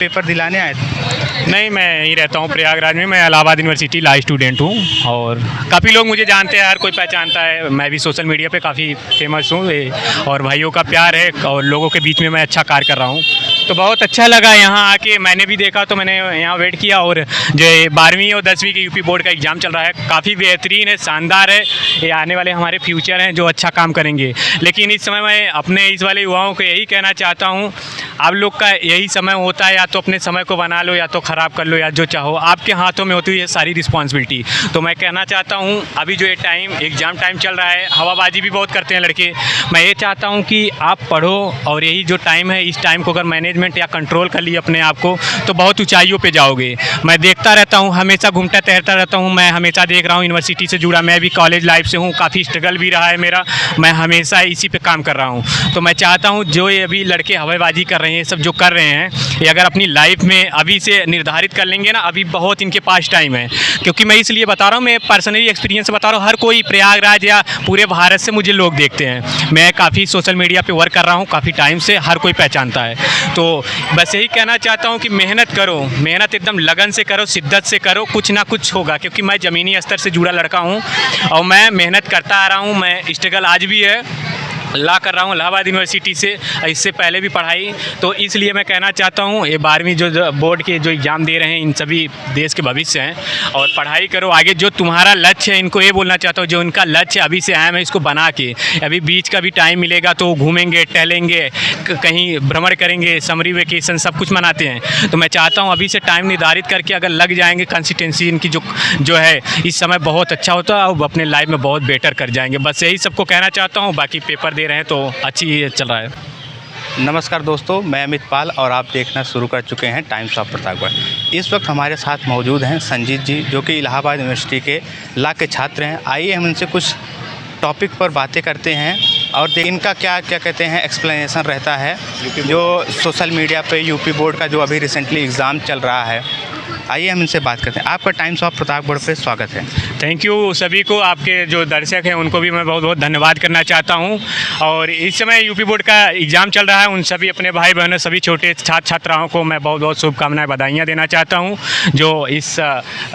Paper दिलाने आए थे? नहीं, मैं यहीं रहता हूँ प्रयागराज में। मैं इलाहाबाद यूनिवर्सिटी लॉ स्टूडेंट हूँ और काफ़ी लोग मुझे जानते हैं, हर कोई पहचानता है। मैं भी सोशल मीडिया पे काफ़ी फेमस हूँ और भाइयों का प्यार है और लोगों के बीच में मैं अच्छा कार्य कर रहा हूँ। तो बहुत अच्छा लगा यहाँ आके, मैंने भी देखा तो मैंने यहाँ वेट किया। और जो 12वीं और 10वीं के यूपी बोर्ड का एग्ज़ाम चल रहा है, काफ़ी बेहतरीन है, शानदार है। ये आने वाले हमारे फ्यूचर हैं जो अच्छा काम करेंगे। लेकिन इस समय मैं अपने इस वाले युवाओं को यही कहना चाहता हूँ, आप लोग का यही समय होता है, या तो अपने समय को बना लो या तो ख़राब कर लो, या जो चाहो, आपके हाथों में होती है सारी रिस्पॉन्सिबिलिटी। तो मैं कहना चाहता हूँ अभी जो ये टाइम एग्ज़ाम टाइम चल रहा है, हवाबाजी भी बहुत करते हैं लड़के। मैं ये चाहता हूँ कि आप पढ़ो और यही जो टाइम है, इस टाइम को अगर मैनेजमेंट या कंट्रोल कर लिए अपने आप को तो बहुत ऊंचाइयों पे जाओगे। मैं देखता रहता हूँ, हमेशा घूमता टहलता रहता हूँ, मैं हमेशा देख रहा हूँ यूनिवर्सिटी से जुड़ा। मैं भी कॉलेज लाइफ से हूँ, काफ़ी स्ट्रगल भी रहा है मेरा, मैं हमेशा इसी पे काम कर रहा हूँ। तो मैं चाहता हूँ जो ये अभी लड़के हवाबाजी कर रहे हैं, सब जो कर रहे हैं, ये अगर अपनी लाइफ में अभी से निर्धारित कर लेंगे ना, अभी बहुत इनके पास टाइम है। क्योंकि मैं इसलिए बता रहा हूँ, मैं पर्सनली एक्सपीरियंस से बता रहा हूँ, हर कोई प्रयागराज या पूरे भारत से मुझे लोग देखते हैं। मैं काफ़ी सोशल मीडिया पे वर्क कर रहा हूँ काफ़ी टाइम से, हर कोई पहचानता है। तो बस यही कहना चाहता हूँ कि मेहनत करो, मेहनत एकदम लगन से करो, शिद्दत से करो, कुछ ना कुछ होगा। क्योंकि मैं ज़मीनी स्तर से जुड़ा लड़का हूँ और मैं मेहनत करता आ रहा हूँ। मैं स्ट्रगल आज भी है, लॉ कर रहा हूँ इलाहाबाद यूनिवर्सिटी से, इससे पहले भी पढ़ाई। तो इसलिए मैं कहना चाहता हूँ ये 12वीं जो बोर्ड के जो एग्ज़ाम दे रहे हैं, इन सभी देश के भविष्य हैं और पढ़ाई करो आगे। जो तुम्हारा लक्ष्य है, इनको ये बोलना चाहता हूँ, जो उनका लक्ष्य अभी से अहम है, इसको बना के अभी बीच का भी टाइम मिलेगा तो घूमेंगे, टहलेंगे, कहीं भ्रमण करेंगे, समरी वेकेशन सब कुछ मनाते हैं। तो मैं चाहता हूँ अभी से टाइम निर्धारित करके अगर लग जाएंगे, कंसिस्टेंसी इनकी जो है इस समय बहुत अच्छा होता है और अपने लाइफ में बहुत बेटर कर जाएंगे। बस यही सबको कहना चाहता हूँ। बाकी पेपर दे रहे हैं तो अच्छी चल रहा है। नमस्कार दोस्तों, मैं अमित पाल और आप देखना शुरू कर चुके हैं टाइम्स ऑफ प्रतापगढ़। इस वक्त हमारे साथ मौजूद हैं संजीत जी, जो कि इलाहाबाद यूनिवर्सिटी के लॉ के छात्र हैं। आइए हम इनसे कुछ टॉपिक पर बातें करते हैं और इनका क्या कहते हैं एक्सप्लेनेशन रहता है जो सोशल मीडिया पे यूपी बोर्ड का जो अभी रिसेंटली एग्ज़ाम चल रहा है। आइए हम इनसे बात करते हैं। आपका टाइम्स ऑफ प्रतापगढ़ पे स्वागत है। थैंक यू सभी को, आपके जो दर्शक हैं उनको भी मैं बहुत बहुत धन्यवाद करना चाहता हूं। और इस समय यूपी बोर्ड का एग्ज़ाम चल रहा है, उन सभी अपने भाई बहनों, सभी छोटे छात्र छात्राओं को मैं बहुत बहुत शुभकामनाएं, बधाइयाँ देना चाहता हूं, जो इस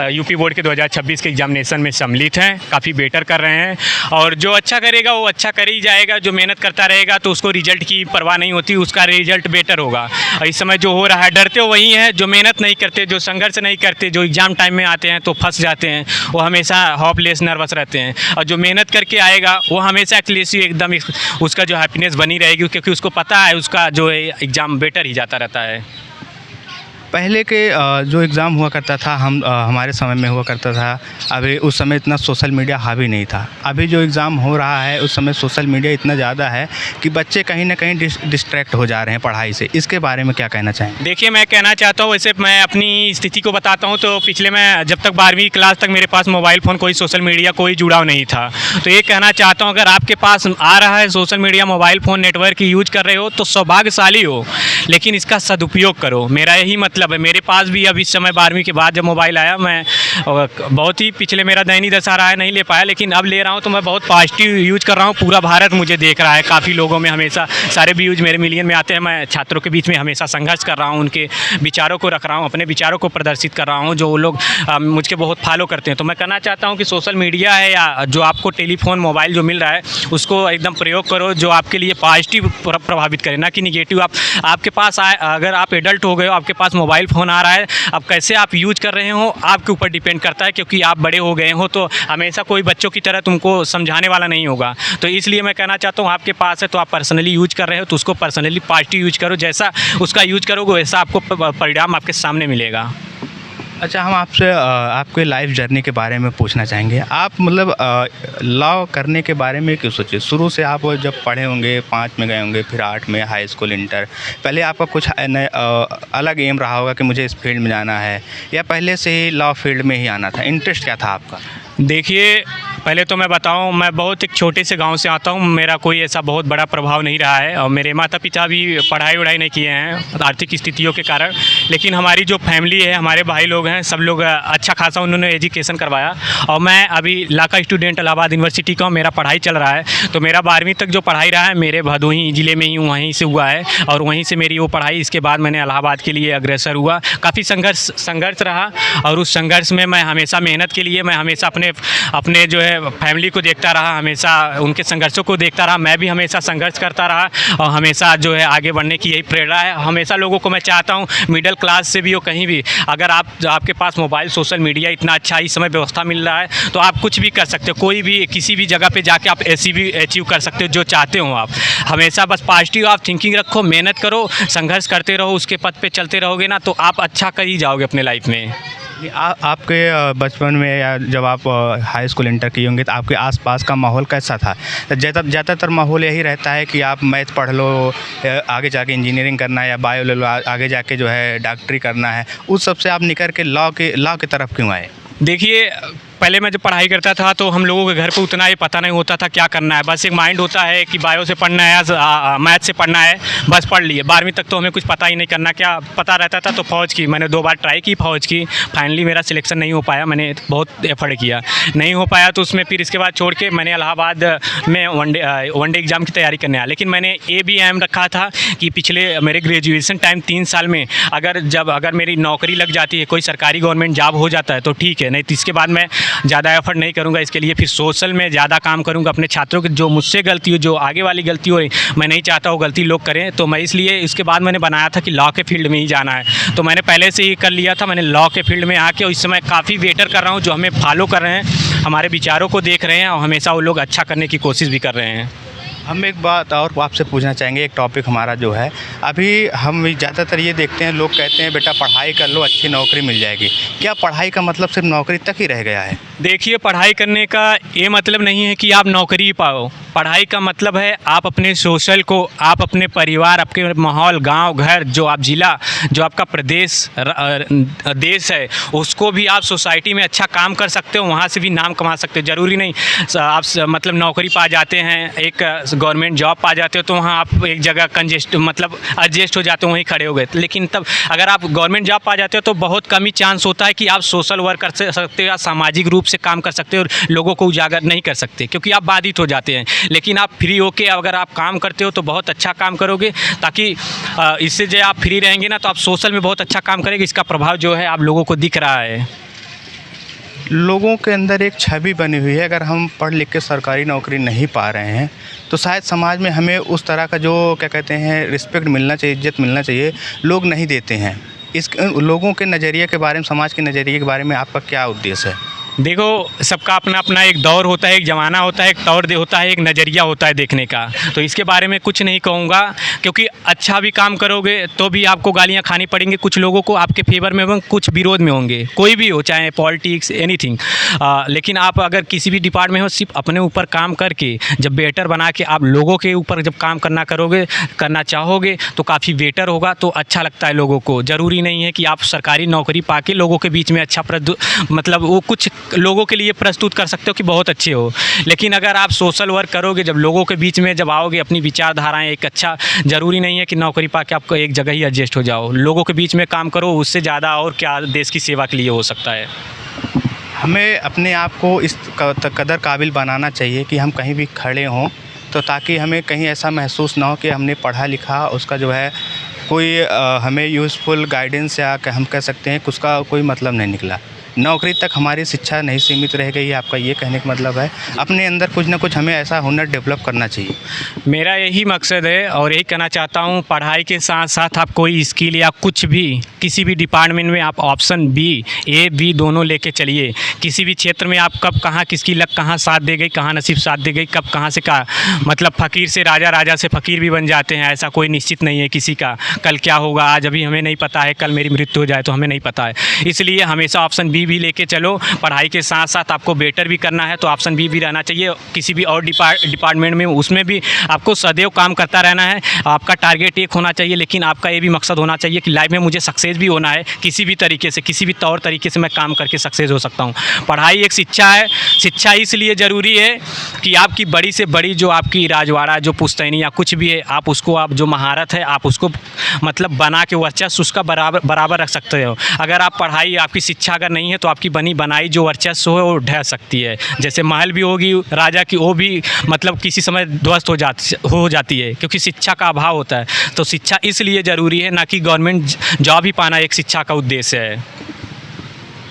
यूपी बोर्ड के 2026 के एग्जामिनेशन में सम्मिलित हैं, काफ़ी बेटर कर रहे हैं। और जो अच्छा करेगा वो अच्छा कर ही जाएगा, जो मेहनत करता रहेगा तो उसको रिजल्ट की परवाह नहीं होती, उसका रिजल्ट बेटर होगा। और इस समय जो हो रहा है, डरते हो वही हैं जो मेहनत नहीं करते, जो संघर्ष नहीं करते, जो एग्ज़ाम टाइम में आते हैं तो फंस जाते हैं, वो हमेशा होपलेस नर्वस रहते हैं। और जो मेहनत करके आएगा वो हमेशा एक्लेसी एकदम उसका जो हैप्पीनेस बनी रहेगी, क्योंकि उसको पता है उसका जो है एग्ज़ाम बेटर ही जाता रहता है। पहले के जो एग्ज़ाम हुआ करता था, हमारे समय में हुआ करता था, अभी उस समय इतना सोशल मीडिया हावी नहीं था। अभी जो एग्ज़ाम हो रहा है उस समय सोशल मीडिया इतना ज़्यादा है कि बच्चे कहीं ना कहीं डिस्ट्रैक्ट हो जा रहे हैं पढ़ाई से। इसके बारे में क्या कहना चाहेंगे? देखिए, मैं कहना चाहता हूँ, वैसे मैं अपनी स्थिति को बताता हूँ तो पिछले मैं जब तक 12वीं क्लास तक मेरे पास मोबाइल फ़ोन, कोई सोशल मीडिया, कोई जुड़ाव नहीं था। तो ये कहना चाहता हूँ अगर आपके पास आ रहा है social media, mobile phone, network use कर रहे हो तो सौभाग्यशाली हो, लेकिन इसका सदुपयोग करो, मेरा यही मतलब है। मेरे पास भी अब इस समय 12वीं के बाद जब मोबाइल आया, मैं बहुत ही पिछले मेरा दैनिक दशा रहा है, नहीं ले पाया, लेकिन अब ले रहा हूँ तो मैं बहुत पॉजिटिव यूज कर रहा हूँ। पूरा भारत मुझे देख रहा है, काफ़ी लोगों में हमेशा सारे व्यूज़ मेरे मिलियन में आते हैं। मैं छात्रों के बीच में हमेशा संघर्ष कर रहा हूँ, उनके विचारों को रख रहा हूँ, अपने विचारों को प्रदर्शित कर रहा हूँ, जो वो लोग मुझको बहुत फॉलो करते हैं। तो मैं कहना चाहता हूँ कि सोशल मीडिया है या जो आपको टेलीफोन, मोबाइल जो मिल रहा है, उसको एकदम प्रयोग करो जो आपके लिए पॉजिटिव प्रभावित करे, ना कि निगेटिव। आपके पास आए, अगर आप एडल्ट हो गए हो, आपके पास मोबाइल फ़ोन आ रहा है, अब कैसे आप यूज कर रहे हो आपके ऊपर डिपेंड करता है, क्योंकि आप बड़े हो गए हो तो हमेशा कोई बच्चों की तरह तुमको समझाने वाला नहीं होगा। तो इसलिए मैं कहना चाहता हूँ आपके पास है तो आप पर्सनली यूज कर रहे हो तो उसको पर्सनली पॉजिटिव यूज करो, जैसा उसका यूज करोगे वैसा आपको परिणाम आपके सामने मिलेगा। अच्छा, हम आपसे आपके लाइफ जर्नी के बारे में पूछना चाहेंगे। आप मतलब लॉ करने के बारे में क्यों सोचे? शुरू से आप जब पढ़े होंगे, 5 में गए होंगे, फिर 8 में, हाई स्कूल, इंटर, पहले आपका कुछ अलग एम रहा होगा कि मुझे इस फील्ड में जाना है, या पहले से ही लॉ फील्ड में ही आना था? इंटरेस्ट क्या था आपका? देखिए, पहले तो मैं बताऊं, मैं बहुत एक छोटे से गांव से आता हूं। मेरा कोई ऐसा बहुत बड़ा प्रभाव नहीं रहा है और मेरे माता पिता भी पढ़ाई वढ़ाई नहीं किए हैं आर्थिक स्थितियों के कारण। लेकिन हमारी जो फैमिली है, हमारे भाई लोग हैं, सब लोग अच्छा खासा उन्होंने एजुकेशन करवाया। और मैं अभी ला का स्टूडेंट इलाहाबाद यूनिवर्सिटी का हूँ, मेरा पढ़ाई चल रहा है। तो मेरा 12वीं तक जो पढ़ाई रहा है मेरे भदोही ज़िले में ही वहीं से हुआ है और वहीं से मेरी वो पढ़ाई, इसके बाद मैंने इलाहाबाद के लिए अग्रसर हुआ। काफ़ी संघर्ष रहा और उस संघर्ष में मैं हमेशा मेहनत के लिए, मैं हमेशा अपने जो है फैमिली को देखता रहा, हमेशा उनके संघर्षों को देखता रहा। मैं भी हमेशा संघर्ष करता रहा और हमेशा जो है आगे बढ़ने की यही प्रेरणा है। हमेशा लोगों को मैं चाहता हूँ, मिडिल क्लास से भी हो कहीं भी, अगर आपके पास मोबाइल, सोशल मीडिया इतना अच्छा इस समय व्यवस्था मिल रहा है तो आप कुछ भी कर सकते हो। कोई भी किसी भी जगह पे जाके आप ऐसी भी अचीव कर सकते हो जो चाहते हो आप। हमेशा बस पॉजिटिव आप थिंकिंग रखो, मेहनत करो, संघर्ष करते रहो, उसके पथ पे चलते रहोगे ना तो आप अच्छा कर ही जाओगे अपने लाइफ में। आपके बचपन में या जब आप हाई स्कूल इंटर किए होंगे तो आपके आसपास का माहौल कैसा था? ज़्यादातर माहौल यही रहता है कि आप मैथ पढ़ लो, आगे जाके इंजीनियरिंग करना है या बायो ले लो, आगे जाके जो है डॉक्टरी करना है। उस सब से आप निकल के लॉ की तरफ क्यों आए? देखिए, पहले मैं जब पढ़ाई करता था तो हम लोगों के घर पे उतना ही पता नहीं होता था क्या करना है। बस एक माइंड होता है कि बायो से पढ़ना है या मैथ से पढ़ना है, बस पढ़ लिए। 12वीं तक तो हमें कुछ पता ही नहीं करना क्या पता रहता था। तो फ़ौज की मैंने 2 बार ट्राई की, फ़ौज की। फाइनली मेरा सिलेक्शन नहीं हो पाया, मैंने बहुत एफर्ट किया, नहीं हो पाया तो उसमें फिर इसके बाद छोड़ के मैंने इलाहाबाद में वनडे एग्ज़ाम की तैयारी करने आया। लेकिन मैंने ये भी एम रखा था कि पिछले मेरे ग्रेजुएशन टाइम 3 साल में अगर मेरी नौकरी लग जाती है, कोई सरकारी गवर्नमेंट जॉब हो जाता है तो ठीक है, नहीं तो इसके बाद मैं ज़्यादा एफर्ट नहीं करूँगा इसके लिए। फिर सोशल में ज़्यादा काम करूँगा। अपने छात्रों की जो मुझसे गलती हो, जो आगे वाली गलती हो रही, मैं नहीं चाहता वो गलती लोग करें। तो मैं इसलिए इसके बाद मैंने बनाया था कि लॉ के फील्ड में ही जाना है। तो मैंने पहले से ही कर लिया था। मैंने लॉ के फील्ड में आके और इस समय काफ़ी वेटर कर रहा हूँ जो हमें फॉलो कर रहे हैं, हमारे विचारों को देख रहे हैं और हमेशा वो लोग अच्छा करने की कोशिश भी कर रहे हैं। हम एक बात और आपसे पूछना चाहेंगे, एक टॉपिक हमारा जो है, अभी हम ज़्यादातर ये देखते हैं, लोग कहते हैं बेटा पढ़ाई कर लो अच्छी नौकरी मिल जाएगी। क्या पढ़ाई का मतलब सिर्फ नौकरी तक ही रह गया है? देखिए, पढ़ाई करने का ये मतलब नहीं है कि आप नौकरी पाओ। पढ़ाई का मतलब है आप अपने सोशल को, आप अपने परिवार, आपके माहौल, गांव, घर, जो आप ज़िला, जो आपका प्रदेश, देश है, उसको भी आप सोसाइटी में अच्छा काम कर सकते हो, वहाँ से भी नाम कमा सकते हो। ज़रूरी नहीं आप मतलब नौकरी पा जाते हैं, एक गवर्नमेंट जॉब पा जाते हो तो वहाँ आप एक जगह एडजस्ट हो जाते हो, वहीं खड़े हो गए। लेकिन तब अगर आप गवर्नमेंट जॉब पा जाते हो तो बहुत कम ही चांस होता है कि आप सोशल वर्क कर सकते हो या सामाजिक रूप से काम कर सकते हो और लोगों को उजागर नहीं कर सकते, क्योंकि आप बाधित हो जाते हैं। लेकिन आप फ्री होके अगर आप काम करते हो तो बहुत अच्छा काम करोगे, ताकि इससे जो आप फ्री रहेंगे ना तो आप सोशल में बहुत अच्छा काम करेंगे। इसका प्रभाव जो है आप लोगों को दिख रहा है। लोगों के अंदर एक छवि बनी हुई है, अगर हम पढ़ लिख के सरकारी नौकरी नहीं पा रहे हैं तो शायद समाज में हमें उस तरह का जो क्या कहते हैं रिस्पेक्ट मिलना चाहिए, इज्जत मिलना चाहिए, लोग नहीं देते हैं। इस लोगों के नज़रिए के बारे में, समाज के नज़रिए के बारे में आपका क्या उद्देश्य है? देखो, सबका अपना अपना एक दौर होता है, एक ज़माना होता है, एक तौर होता है, एक नज़रिया होता है देखने का। तो इसके बारे में कुछ नहीं कहूँगा, क्योंकि अच्छा भी काम करोगे तो भी आपको गालियाँ खानी पड़ेंगी। कुछ लोगों को आपके फेवर में होंगे, कुछ विरोध में होंगे, कोई भी हो, चाहे पॉलिटिक्स, एनीथिंग। लेकिन आप अगर किसी भी डिपार्टमेंट में हो, सिर्फ अपने ऊपर काम करके जब बेटर बना के आप लोगों के ऊपर जब काम करना चाहोगे तो काफ़ी बेटर होगा, तो अच्छा लगता है लोगों को। ज़रूरी नहीं है कि आप सरकारी नौकरी पा के लोगों के बीच में अच्छा मतलब वो कुछ लोगों के लिए प्रस्तुत कर सकते हो कि बहुत अच्छे हो। लेकिन अगर आप सोशल वर्क करोगे, जब लोगों के बीच में जब आओगे, अपनी विचारधाराएं एक अच्छा, ज़रूरी नहीं है कि नौकरी पा के आपको एक जगह ही एडजस्ट हो जाओ। लोगों के बीच में काम करो, उससे ज़्यादा और क्या देश की सेवा के लिए हो सकता है। हमें अपने आप को इस कदर काबिल बनाना चाहिए कि हम कहीं भी खड़े हों तो ताकि हमें कहीं ऐसा महसूस ना हो कि हमने पढ़ा लिखा, उसका जो है कोई हमें यूज़फुल गाइडेंस या हम कह सकते हैं उसका कोई मतलब नहीं निकला। नौकरी तक हमारी शिक्षा नहीं सीमित रह गई है, आपका ये कहने का मतलब है अपने अंदर कुछ ना कुछ हमें ऐसा हुनर डेवलप करना चाहिए। मेरा यही मकसद है और यही कहना चाहता हूँ, पढ़ाई के साथ साथ आप कोई स्किल या कुछ भी, किसी भी डिपार्टमेंट में आप ऑप्शन बी, ए, बी दोनों लेके चलिए। किसी भी क्षेत्र में आप कब कहाँ किसकी लक कहाँ साथ दे गई, कहाँ नसीब साथ दे गई, कब कहाँ से मतलब फ़कीर से राजा, राजा से फ़कीर भी बन जाते हैं। ऐसा कोई निश्चित नहीं है किसी का, कल क्या होगा आज अभी हमें नहीं पता है, कल मेरी मृत्यु हो जाए तो हमें नहीं पता है। इसलिए हमेशा ऑप्शन बी बी भी लेके चलो, पढ़ाई के साथ साथ आपको बेटर भी करना है तो ऑप्शन बी भी रहना चाहिए। किसी भी और डिपार्टमेंट में उसमें भी आपको सदैव काम करता रहना है। आपका टारगेट एक होना चाहिए, लेकिन आपका ये भी मकसद होना चाहिए कि लाइफ में मुझे सक्सेस भी होना है, किसी भी तरीके से, किसी भी तौर तरीके से मैं काम करके सक्सेस हो सकता हूँ। पढ़ाई एक शिक्षा है। शिक्षा इसलिए ज़रूरी है कि आपकी बड़ी से बड़ी जो आपकी राजवाड़ा, जो पुश्तैनी या कुछ भी है, आप उसको, आप जो महारत है आप उसको मतलब बना के वर्चस्व उसका बराबर रख सकते हो। अगर आप पढ़ाई, आपकी शिक्षा अगर नहीं है तो आपकी बनाई जो वर्चस्व है वो ढह सकती है। जैसे महल भी होगी राजा की, वो भी मतलब किसी समय ध्वस्त हो जाती है, क्योंकि शिक्षा का अभाव होता है। तो शिक्षा इसलिए ज़रूरी है, ना कि गवर्नमेंट जॉब ही पाना एक शिक्षा का उद्देश्य है।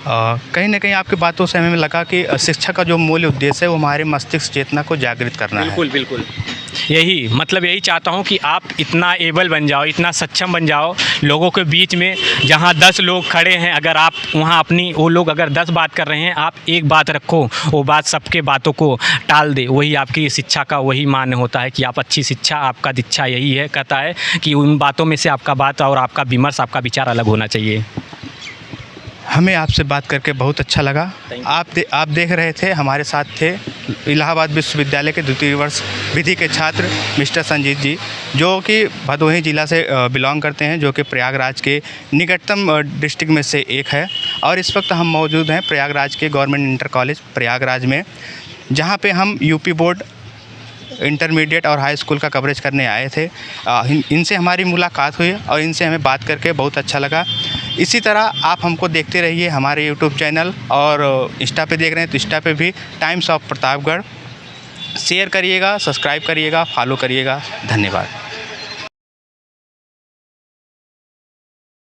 कहीं ना कहीं आपकी बातों से हमें लगा कि शिक्षा का जो मूल उद्देश्य है वो हमारे मस्तिष्क चेतना को जागृत करना है। बिल्कुल बिल्कुल, यही चाहता हूँ कि आप इतना एबल बन जाओ, इतना सक्षम बन जाओ लोगों के बीच में, जहाँ 10 लोग खड़े हैं, अगर आप वहाँ अपनी, वो लोग अगर 10 बात कर रहे हैं, आप एक बात रखो, वो बात सबके बातों को टाल दे। वही आपकी शिक्षा का वही मान्य होता है कि आप अच्छी शिक्षा, आपका दीक्षा यही है, कहता है कि उन बातों में से आपका बात और आपका विमर्श, आपका विचार अलग होना चाहिए। हमें आपसे बात करके बहुत अच्छा लगा। आप देख रहे थे, हमारे साथ थे इलाहाबाद विश्वविद्यालय के द्वितीय वर्ष विधि के छात्र मिस्टर संजीत जी, जो कि भदोही ज़िला से बिलोंग करते हैं, जो कि प्रयागराज के निकटतम डिस्ट्रिक्ट में से एक है। और इस वक्त हम मौजूद हैं प्रयागराज के गवर्नमेंट इंटर कॉलेज प्रयागराज में, जहाँ पे हम यूपी बोर्ड इंटरमीडिएट और हाई स्कूल का कवरेज करने आए थे। इनसे हमारी मुलाकात हुई और इनसे हमें बात करके बहुत अच्छा लगा। इसी तरह आप हमको देखते रहिए हमारे यूट्यूब चैनल, और इंस्टा पे देख रहे हैं तो इंस्टा पे भी टाइम्स ऑफ प्रतापगढ़ शेयर करिएगा, सब्सक्राइब करिएगा, फॉलो करिएगा। धन्यवाद।